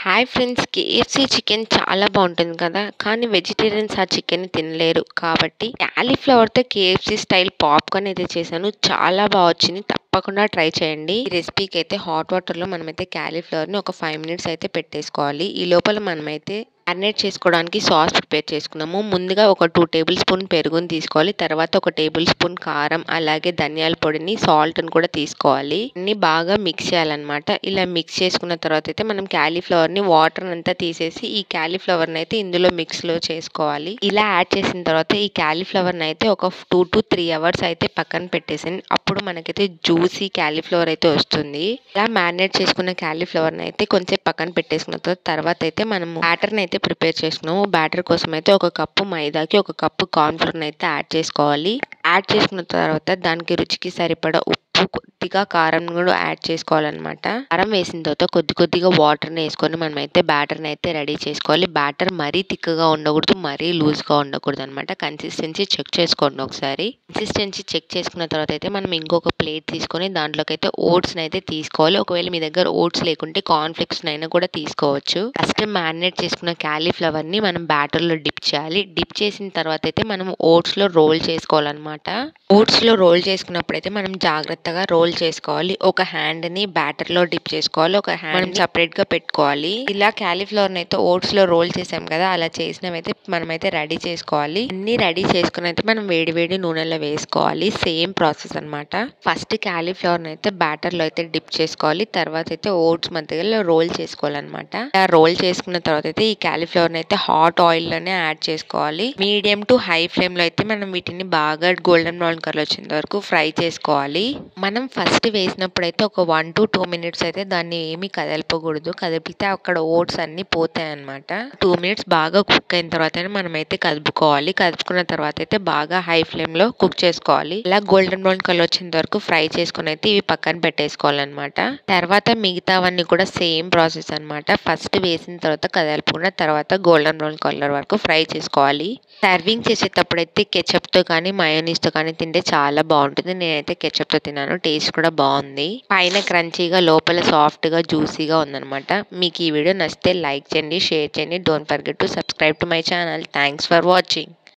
Hi friends, KFC chicken చాలా బాగుంటుంది కదా. కానీ వెజిటేరియన్స్ ఆ చికెన్ తినలేరు కాబట్టి క్యాలీఫ్లవర్తో కేఎఫ్సీ స్టైల్ పాప్కార్న్ అయితే చేశాను. చాలా బాగా వచ్చింది. తప్పకుండా ట్రై చేయండి. ఈ రెసిపీకి అయితే హాట్ వాటర్లో మనమైతే క్యాలీఫ్లవర్ని ఒక 5 మినిట్స్ అయితే పెట్టేసుకోవాలి. ఈ లోపల మనమైతే మ్యారినేట్ చేసుకోవడానికి సాస్ ప్రిపేర్ చేసుకున్నాము. ముందుగా ఒక 2 టేబుల్ స్పూన్ పెరుగుని తీసుకోవాలి. తర్వాత ఒక టేబుల్ స్పూన్ కారం, అలాగే ధనియాల పొడిని, సాల్ట్ని కూడా తీసుకోవాలి. అన్ని బాగా మిక్స్ చేయాలన్నమాట. ఇలా మిక్స్ చేసుకున్న తర్వాత అయితే మనం క్యాలీఫ్లవర్ని వాటర్ అంతా తీసేసి ఈ క్యాలీఫ్లవర్ని అయితే ఇందులో మిక్స్లో చేసుకోవాలి. ఇలా యాడ్ చేసిన తర్వాత ఈ క్యాలీఫ్లవర్ని అయితే ఒక 2 to 3 అవర్స్ అయితే పక్కన పెట్టేసింది. అప్పుడు మనకైతే జ్యూసీ క్యాలీఫ్లవర్ అయితే వస్తుంది. ఇలా మ్యారినేట్ చేసుకున్న క్యాలీఫ్లవర్ని అయితే కొంచెం పక్కన పెట్టేసుకున్న తర్వాత అయితే మనము బ్యాటర్ని అయితే ప్రిపేర్ చేసుకున్నాము. బ్యాటర్ కోసం అయితే ఒక కప్పు మైదాకి ఒక కప్పు కార్న్ ఫ్లోర్ అయితే యాడ్ చేసుకోవాలి. యాడ్ చేసుకున్న తర్వాత దానికి రుచికి సరిపడా ఉప్పు, కొద్దిగా కారం కూడా యాడ్ చేసుకోవాలన్నమాట. కారం వేసిన తర్వాత కొద్దిగా వాటర్ని వేసుకొని మనమైతే బ్యాటర్ని అయితే రెడీ చేసుకోవాలి. బ్యాటర్ మరీ థిక్గా ఉండకూడదు, మరీ లూజ్గా ఉండకూడదు అనమాట. కన్సిస్టెన్సీ చెక్ చేసుకోండి ఒకసారి. కన్సిస్టెన్సీ చెక్ చేసుకున్న తర్వాత అయితే మనం ఇంకొక ప్లేట్ తీసుకొని దాంట్లోకి అయితే ఓట్స్ని అయితే తీసుకోవాలి. ఒకవేళ మీ దగ్గర ఓట్స్ లేకుంటే కార్న్ ఫ్లేక్స్ అయినా కూడా తీసుకోవచ్చు. ఫస్ట్ మ్యారినేట్ చేసుకున్న క్యాలీఫ్లవర్ని మనం బ్యాటర్లో డిప్ చేయాలి. డిప్ చేసిన తర్వాత అయితే మనం ఓట్స్లో రోల్ చేసుకోవాలన్నమాట. ఓట్స్లో రోల్ చేసుకున్నప్పుడు అయితే మనం జాగ్రత్తగా రోల్ చేసుకోవాలి. ఒక హ్యాండ్ని బ్యాటర్లో డిప్ చేసుకోవాలి, ఒక హ్యాండ్ సపరేట్గా పెట్టుకోవాలి. ఇలా క్యాలీఫ్లవర్ని అయితే ఓట్స్లో రోల్ చేసాం కదా, అలా చేసినవైతే మనమైతే రెడీ చేసుకోవాలి. అన్ని రెడీ చేసుకుని అయితే మనం వేడి నూనెలో వేసుకోవాలి. సేమ్ ప్రాసెస్ అనమాట. ఫస్ట్ క్యాలీఫ్లవర్ని అయితే బ్యాటర్లో అయితే డిప్ చేసుకోవాలి. తర్వాత అయితే ఓట్స్ మధ్యలో రోల్ చేసుకోవాలన్నమాట. రోల్ చేసుకున్న తర్వాత అయితే ఈ క్యాలీఫ్లవర్ని అయితే హాట్ ఆయిల్లోనే యాడ్ చేసుకోవాలి. మీడియం టు హై ఫ్లేమ్లో అయితే మనం వీటిని బాగా గోల్డెన్ బ్రౌన్ కలర్ వచ్చేంత వరకు ఫ్రై చేసుకోవాలి. మనం ఫస్ట్ వేసినప్పుడు అయితే ఒక 1 to 2 మినిట్స్ అయితే దాన్ని ఏమీ కదలపకూడదు. కదిపితే అక్కడ ఓట్స్ అన్ని పోతాయి అనమాట. 2 మినిట్స్ బాగా కుక్ అయిన తర్వాత మనం అయితే కదుపుకోవాలి. కదుపుకున్న తర్వాత అయితే బాగా హై ఫ్లేమ్ లో కుక్ చేసుకోవాలి. ఇలా గోల్డెన్ బ్రౌన్ కలర్ వచ్చేంత వరకు ఫ్రై చేసుకుని అయితే ఇవి పక్కన పెట్టేసుకోవాలన్నమాట. తర్వాత మిగతావన్నీ కూడా సేమ్ ప్రాసెస్ అనమాట. ఫస్ట్ వేసిన తర్వాత కదలపకుండా తర్వాత గోల్డెన్ బ్రౌన్ కలర్ వరకు ఫ్రై చేసుకోవాలి. సర్వింగ్ చేసేటప్పుడు అయితే కెచప్ తో కానీ మయోనీస్ తో కానీ తింటే చాలా బాగుంటుంది. నేనైతే కెచప్ తో తిన్నాను. టేస్ట్ కూడా బాగుంది. పైన క్రంచీగా, లోపల సాఫ్ట్ గా, జ్యూసీగా ఉందన్నమాట. మీకు ఈ వీడియో నచ్చితే లైక్ చేయండి, షేర్ చేయండి. Don't forget to subscribe to my channel. Thanks for watching.